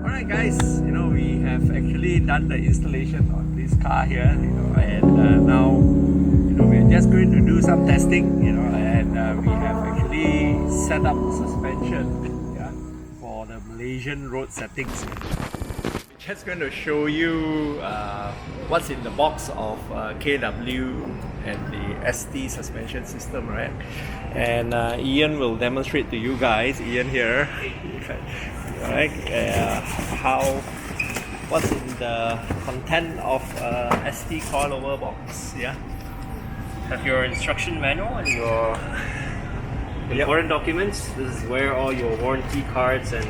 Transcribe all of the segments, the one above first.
Alright guys, we have actually done the installation on this car here, and now, we're just going to do some testing, and we have actually set up suspension, for the Malaysian road settings. We're just going to show you what's in the box of KW and the ST suspension system, right? And Ian will demonstrate to you guys, Ian here, right, what's in the content of ST coilover box. Have your instruction manual and your important documents. This is where all your warranty cards and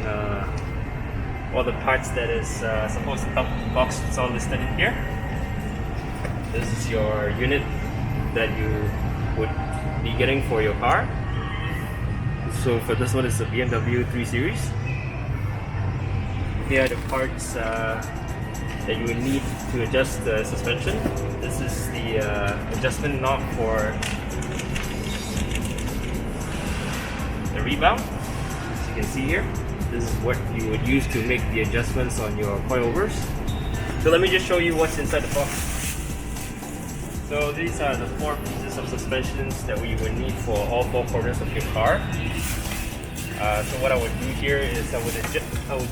all the parts that is supposed to come in the box. It's all listed in here. This is your unit that you would be getting for your car. So for this one, it's the BMW 3 Series. Here are the parts that you will need to adjust the suspension. This is the adjustment knob for the rebound. As you can see here, this is what you would use to make the adjustments on your coilovers. So let me just show you what's inside the box. So these are the 4 pieces of suspensions that we would need for all 4 corners of your car. So what I would do here is I would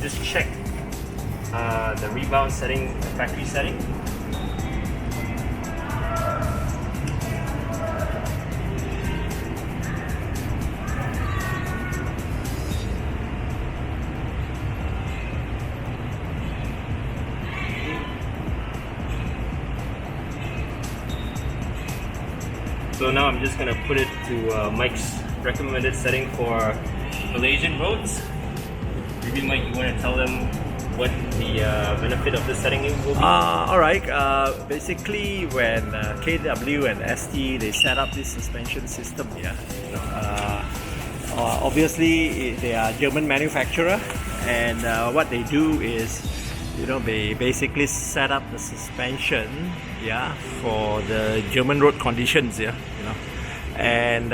just check the rebound setting, the factory setting. So now I'm just going to put it to Mike's recommended setting for Malaysian roads. Maybe Mike, you want to tell them what the benefit of this setting will be? Alright, basically when KW and ST they set up this suspension system, obviously they are German manufacturer, and what they do is they basically set up the suspension for the German road conditions, and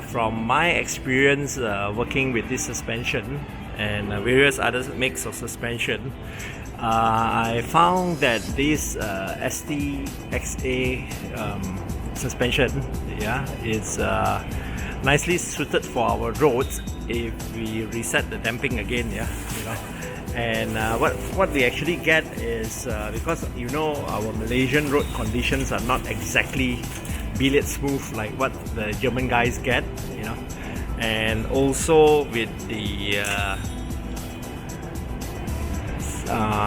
from my experience working with this suspension and various other makes of suspension, I found that this STXA suspension is nicely suited for our roads if we reset the damping again, and what we actually get is because our Malaysian road conditions are not exactly billiard smooth like what the German guys get, and also with the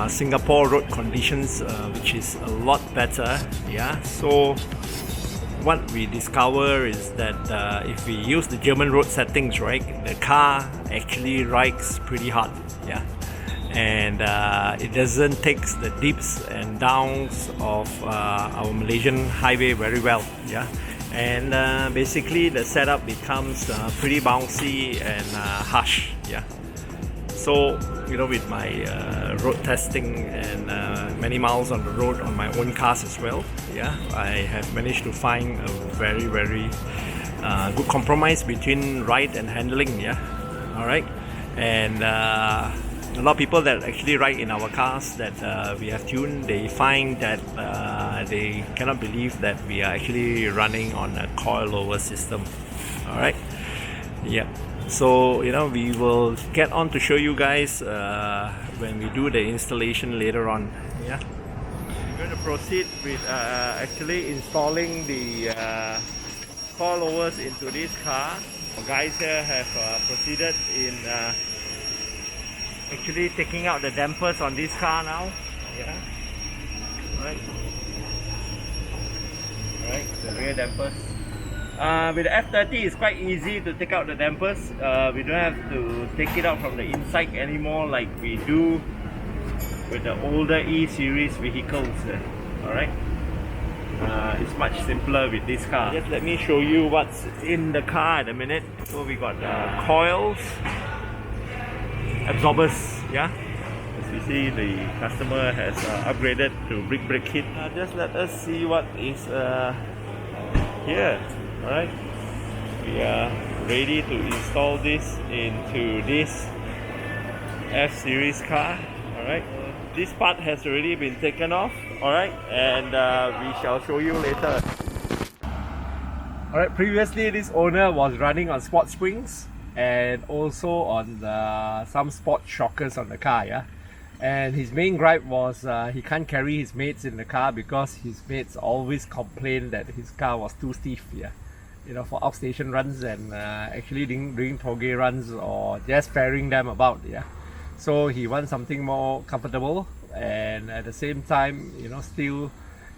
Singapore road conditions, which is a lot better, so what we discover is that if we use the German road settings, right, the car actually rides pretty hard, and it doesn't take the dips and downs of our Malaysian highway very well, and basically the setup becomes pretty bouncy and harsh, so with my road testing and many miles on the road on my own cars as well, I have managed to find a very good compromise between ride and handling, alright, and a lot of people that actually ride in our cars that we have tuned, they find that they cannot believe that we are actually running on a coilover system. Alright, so we will get on to show you guys when we do the installation later on. We're going to proceed with actually installing the coilovers into this car. Our guys here have proceeded in actually taking out the dampers on this car now. Right, the rear dampers. With the F30 it's quite easy to take out the dampers. We don't have to take it out from the inside anymore like we do with the older E-series vehicles. Alright, it's much simpler with this car. Just let me show you what's in the car at a minute. So we got coils, absorbers, as you see, the customer has upgraded to brick brake kit. Just let us see what is here. Alright, we are ready to install this into this F-series car. Alright, this part has already been taken off, alright, and we shall show you later. Alright, previously this owner was running on sport springs and also on some sport shockers on the car, yeah. And his main gripe was he can't carry his mates in the car because his mates always complained that his car was too stiff, yeah. You know, for outstation runs and actually doing toge runs or just ferrying them about, yeah. So he wants something more comfortable and at the same time, you know, still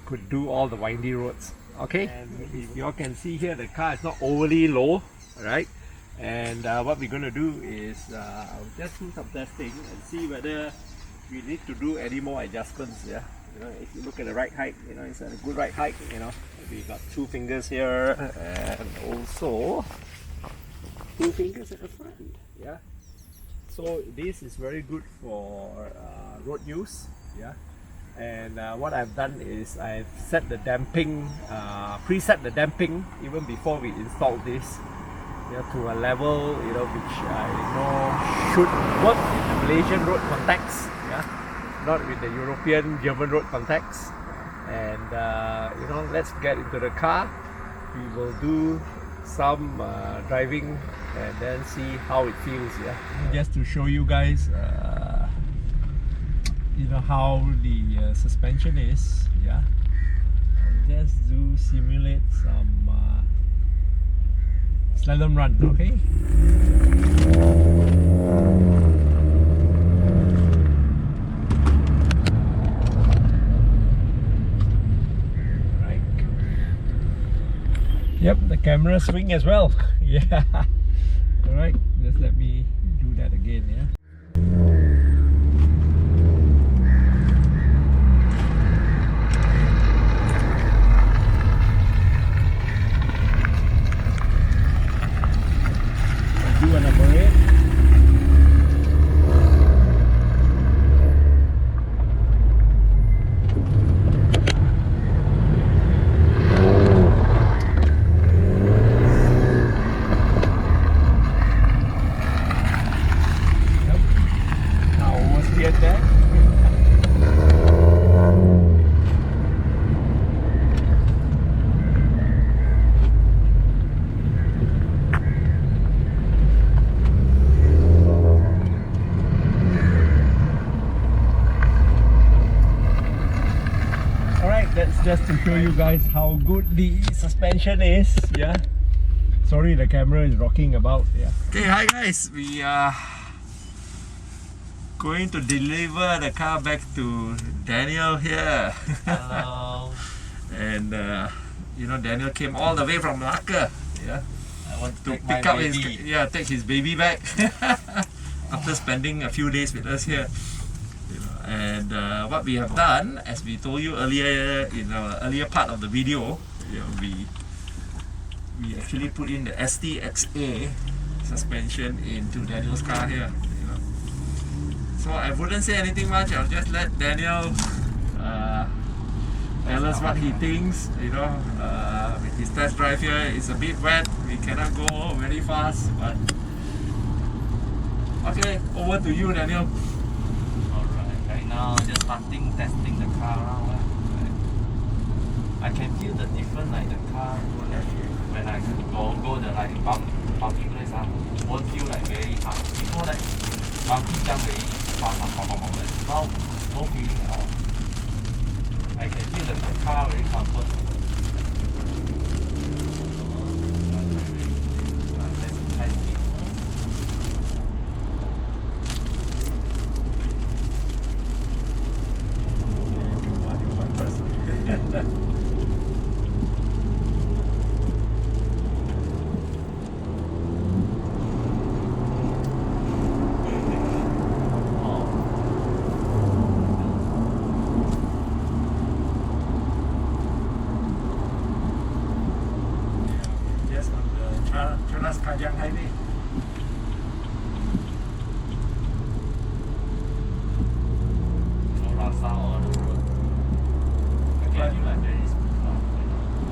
could do all the windy roads. Okay, and if you all can see here, the car is not overly low, right? And what we're going to do is I'll just do some testing and see whether we need to do any more adjustments. Yeah, you know, if you look at the right height, you know, it's a good right height. You know, we got 2 fingers here and also 2 fingers at the front. Yeah, so this is very good for road use. Yeah. And what I've done is I've set the damping, preset the damping even before we installed this, you know, to a level, you know, which I know should work in the Malaysian road context, yeah, not with the European German road context. And you know, let's get into the car. We will do some driving and then see how it feels. Yeah, just to show you guys. You know how the suspension is, yeah. I'll just simulate some slalom run, okay? Right. Yep, the camera swing as well. Yeah. Alright, just let me do that again, yeah. Just to show you guys how good the suspension is, yeah. Sorry, the camera is rocking about, yeah. Okay, hi guys, we are going to deliver the car back to Daniel here. Hello. And you know, Daniel came all the way from Malacca, yeah. I want to pick up his, yeah, take his baby back after spending a few days with us here. And what we have done, as we told you earlier in our earlier part of the video, you know, we actually put in the STXA suspension into Daniel's car here. You know. So I wouldn't say anything much. I'll just let Daniel tell us what he thinks. You know, with his test drive here, it's a bit wet. We cannot go very fast, but okay, over to you, Daniel. Now just testing the car around. I can feel the difference, like the car when I go the like bumpy place, won't feel like very hard. Before that bumpy jump very fast, now no feeling at all. I can feel that the car very comfortable. Highway.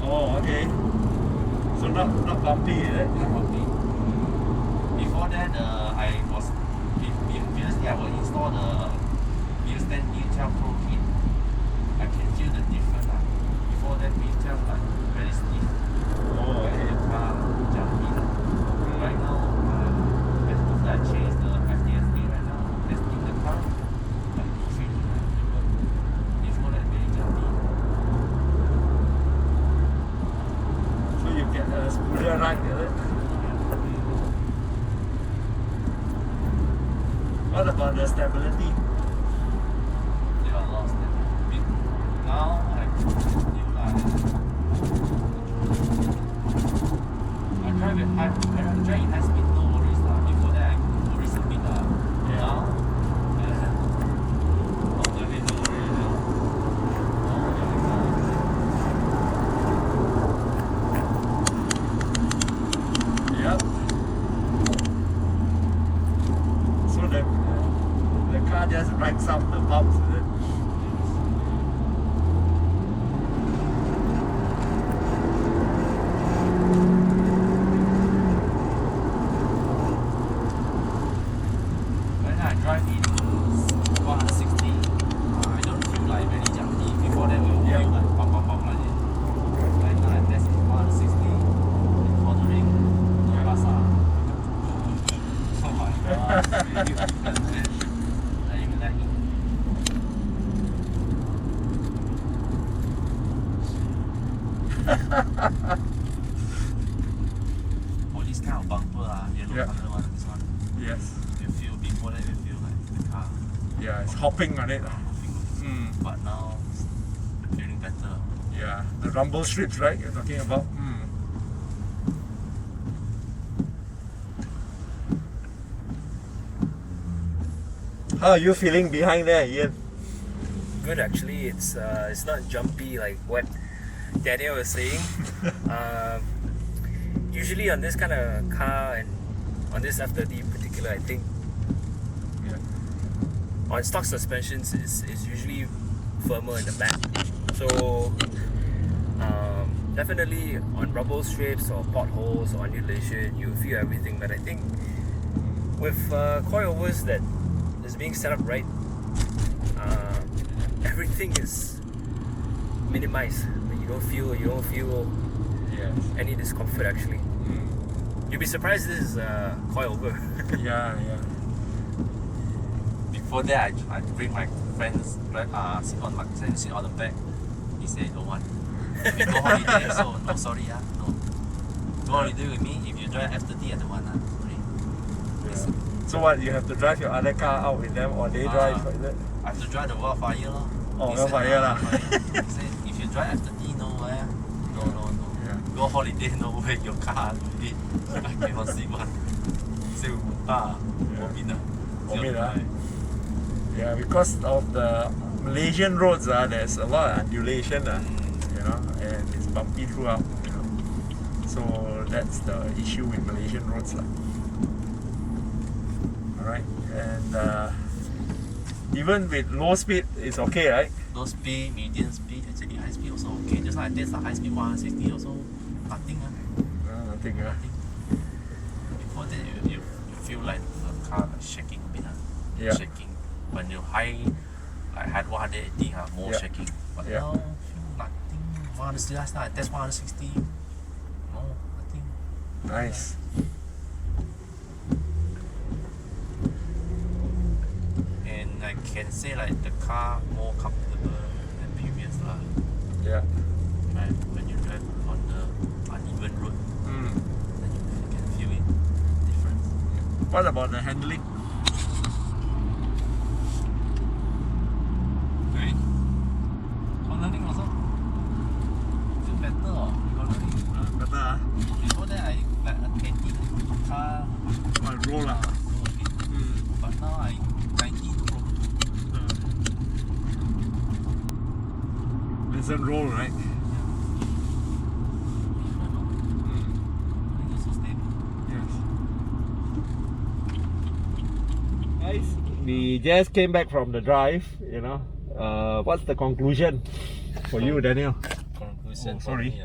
Oh, okay. So not bumpy, is it? Not bumpy. Before that, previously I will install the extend V12 Pro Kit, I can feel the difference. Before that, V12 like very stiff. Oh, Very the car jumping. Right now, after I changed the FTSD right now, testing the car, like feeling like before that very jumpy. So you get a smoother ride, is it? What about the stability? They are lost. Now I feel like I drive in high speed, no worries lah. Before that I worries a bit lah. Now, no worries. Yep. So the car just ranks up the bumps, is it? When I drive in 160, I don't feel like very jumpy. Before that, we feel like pump like this. Right now, I test 160, ordering Yabasa. Oh my god, very different, man. I even like it. For this kind of bumper, yellow Yeah. color one, this one. Yes. You feel before that you feel like the car Yeah, it's hopping on it. moving, but now it's feeling better. Yeah, the rumble strips, right? You're talking about. How are you feeling behind there, Ian? Good actually. It's not jumpy like what Daniel was saying. Usually on this kind of car and on this F30 in particular, I think Yeah. on stock suspensions is usually firmer in the back. So definitely on rubble strips or potholes or undulation, you feel everything. But I think with coilovers that is being set up right, everything is minimized. You don't feel Yes. any discomfort actually. You'll be surprised this is coilover. Yeah, yeah. Before that, I bring my friends sit on the back. He said don't want. If you go holiday, so no sorry no. Go holiday with me. If you drive F30, I don't want sorry. Yes. So what? You have to drive your other car out with them, or they drive? Is it? I have to drive the wildfire lor. Oh, He said, wildfire lah. He said if you drive F30, no where. No. Yeah. Go holiday, no way. Your car, I cannot see one. Say, Vomit, ah. Yeah, because of the Malaysian roads, there's a lot of undulation, you know, and it's bumpy throughout. You know. So that's the issue with Malaysian roads, lah. Alright, and even with low speed, it's okay, right? Low speed, medium speed, actually high speed also okay. Just like this, the high speed 160 also nothing. Nothing. Nothing. Before that, you feel like the car like shaking a bit. Yeah. Shaking. When you high, like had 180, more Yeah. shaking. But Yeah. now, feel nothing. 160, last time I test 160. No, nothing. Nice. And I can say like the car more comfortable than previous lah. Yeah. Right? When you drive on the uneven road, then you can feel it different. What about the handling? Okay. Cornering also feel better. Cornering. Better. Before that I like a 20 car Roll lah. go a bit. But now I 90 no problem. Doesn't roll, right? Guys, we just came back from the drive, you know. What's the conclusion for you, Daniel? Conclusion for sorry. me,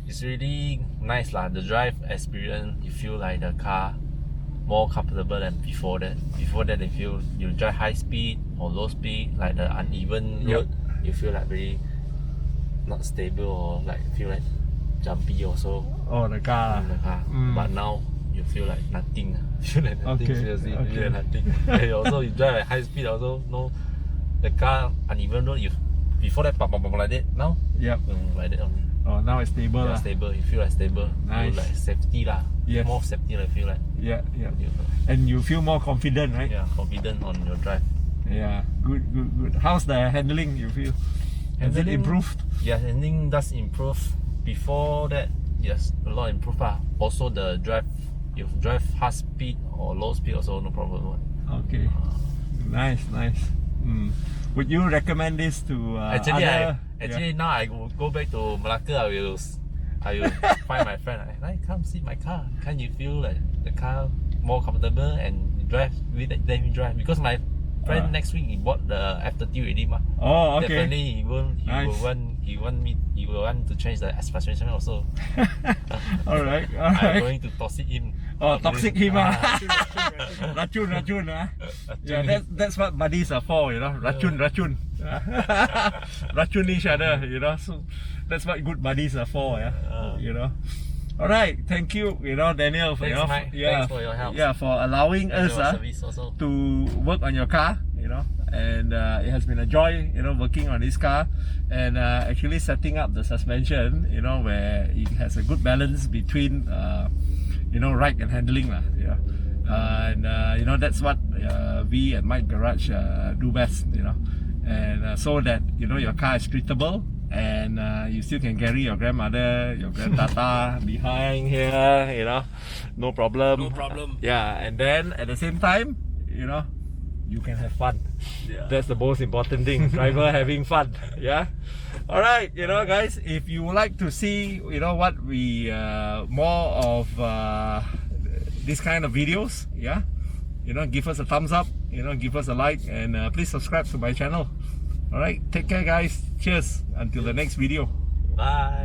it's really nice lah. The drive experience, you feel like the car more comfortable than before that. Before that, if you drive high speed or low speed, like the uneven road, you feel like very not stable or like feel like jumpy also Oh, the car. in the car. But now you feel like nothing. Feel like nothing. Okay, Seriously, okay. feel like nothing. And also you drive at high speed also no. The car uneven road. You before that like that. Now Yep. like that only. Oh, now it's stable. Yeah, lah. stable. You feel like stable. Nice. You like safety lah. Yes. More safety. I feel like. Yeah, yeah. You, And you feel more confident, right? yeah, confident on your drive. Yeah. Good. How's the handling you feel? Has it Handling- improved? Yeah, handling does improve. Before that, yes, a lot improve. Also the drive, you drive high speed or low speed also no problem. Okay. Nice. Would you recommend this to Actually, other? now I go back to Malacca. I will find my friend. I come see my car. Can you feel like the car more comfortable and drive? Let me drive because my friend next week he bought the F30 already. Oh, okay. Definitely he will Nice. want to change the suspension also. Alright. I'm going to toxic him. Oh, toxic him. Racun. Yeah, that's what buddies are for, you know. Racun. Racun each other, you know. So that's what good buddies are for, yeah. You know. Alright, thank you, you know, Daniel, for Thanks, your Mike. Thanks for your help. Yeah, for allowing And us your service also. to work on your car, you know, and it has been a joy, you know, working on this car and actually setting up the suspension, you know, where it has a good balance between you know, ride and handling lah, yeah. And you know, that's what we at Mike Garage do best, you know, and so that, you know, your car is treatable and you still can carry your grandmother, your granddaughter behind here, you know, no problem. No problem. Yeah, and then at the same time, you know, you can have fun. Yeah. That's the most important thing. Driver having fun. Yeah. All right, you know, guys, if you would like to see, you know, what we more of this kind of videos, yeah, you know, give us a thumbs up, you know, give us a like, and please subscribe to my channel. All right, take care, guys. Cheers. Until the next video. Bye.